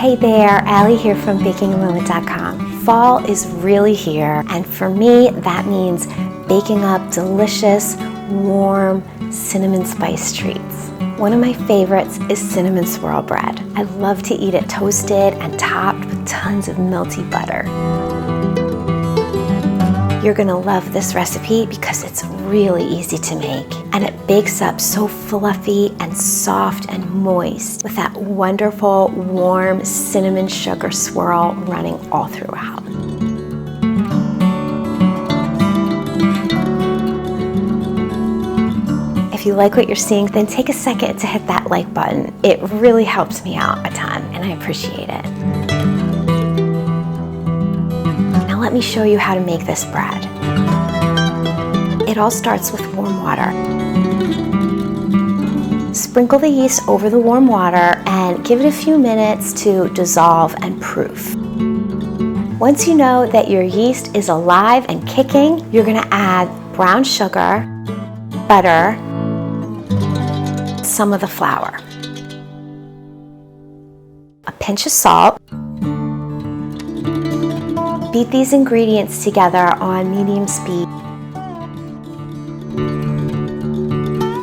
Hey there, Allie here from bakingamoment.com. Fall is really here, and for me that means baking up delicious, warm cinnamon spice treats. One of my favorites is cinnamon swirl bread. I love to eat it toasted and topped with tons of melty butter. You're gonna love this recipe because it's really easy to make, and it bakes up so fluffy and soft and moist with that wonderful warm cinnamon sugar swirl running all throughout. If you like what you're seeing, then take a second to hit that like button. It really helps me out a ton, and I appreciate it. Now let me show you how to make this bread. It all starts with warm water. Sprinkle the yeast over the warm water and give it a few minutes to dissolve and proof. Once you know that your yeast is alive and kicking, you're gonna add brown sugar, butter, some of the flour, a pinch of salt. Beat these ingredients together on medium speed.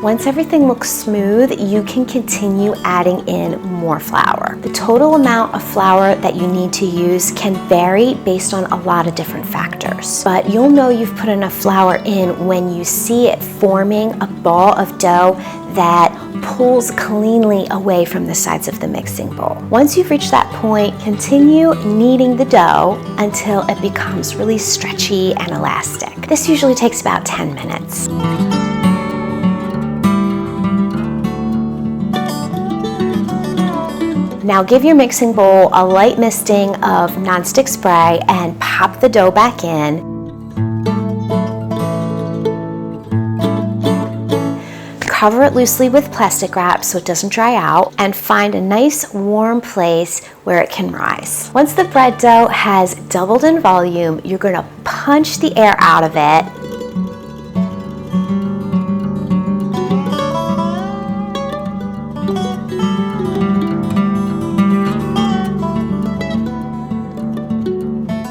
Once everything looks smooth, you can continue adding in more flour. The total amount of flour that you need to use can vary based on a lot of different factors, but you'll know you've put enough flour in when you see it forming a ball of dough that pulls cleanly away from the sides of the mixing bowl. Once you've reached that point, continue kneading the dough until it becomes really stretchy and elastic. This usually takes about 10 minutes. Now give your mixing bowl a light misting of nonstick spray and pop the dough back in. Cover it loosely with plastic wrap so it doesn't dry out, and find a nice warm place where it can rise. Once the bread dough has doubled in volume, you're going to punch the air out of it.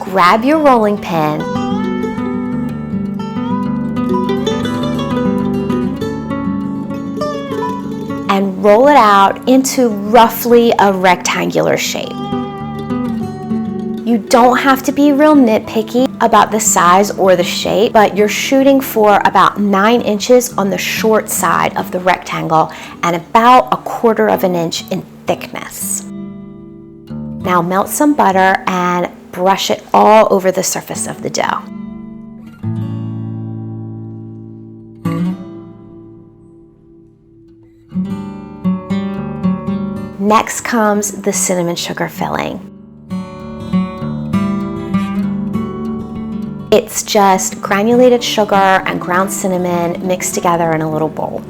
Grab your rolling pin and roll it out into roughly a rectangular shape. You don't have to be real nitpicky about the size or the shape, but you're shooting for about 9 inches on the short side of the rectangle and about 1/4 of an inch in thickness. Now melt some butter and brush it all over the surface of the dough. Next comes the cinnamon sugar filling. It's just granulated sugar and ground cinnamon mixed together in a little bowl.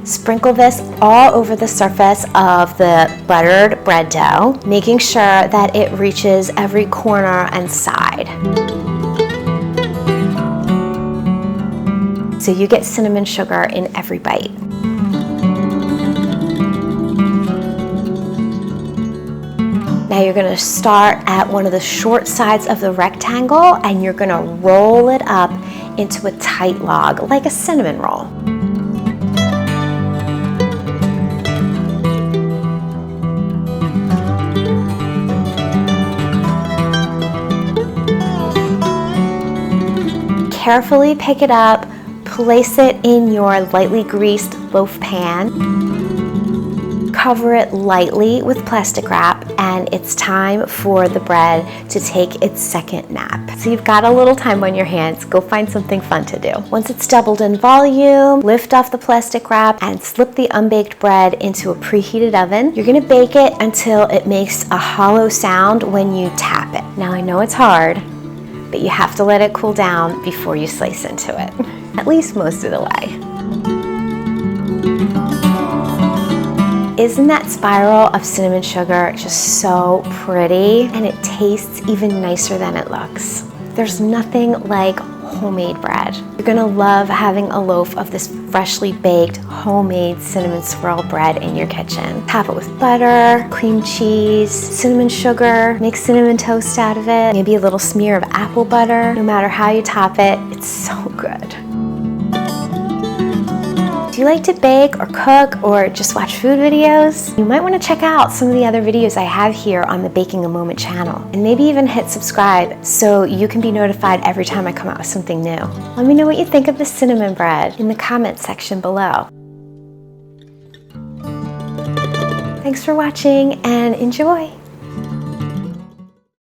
Sprinkle this all over the surface of the buttered bread dough, making sure that it reaches every corner and side. So you get cinnamon sugar in every bite. Now you're going to start at one of the short sides of the rectangle and you're going to roll it up into a tight log, like a cinnamon roll. Carefully pick it up, place it in your lightly greased loaf pan, cover it lightly with plastic wrap, and it's time for the bread to take its second nap. So you've got a little time on your hands. Go find something fun to do. Once it's doubled in volume, lift off the plastic wrap and slip the unbaked bread into a preheated oven. You're gonna bake it until it makes a hollow sound when you tap it. Now I know it's hard, but you have to let it cool down before you slice into it, at least most of the way. Isn't that spiral of cinnamon sugar just so pretty? And it tastes even nicer than it looks. There's nothing like homemade bread. You're gonna love having a loaf of this freshly baked, homemade cinnamon swirl bread in your kitchen. Top it with butter, cream cheese, cinnamon sugar, make cinnamon toast out of it, maybe a little smear of apple butter. No matter how you top it, it's so good. Do you like to bake or cook or just watch food videos? You might want to check out some of the other videos I have here on the Baking a Moment channel, and maybe even hit subscribe so you can be notified every time I come out with something new. Let me know what you think of the cinnamon bread in the comments section below. Thanks for watching and enjoy!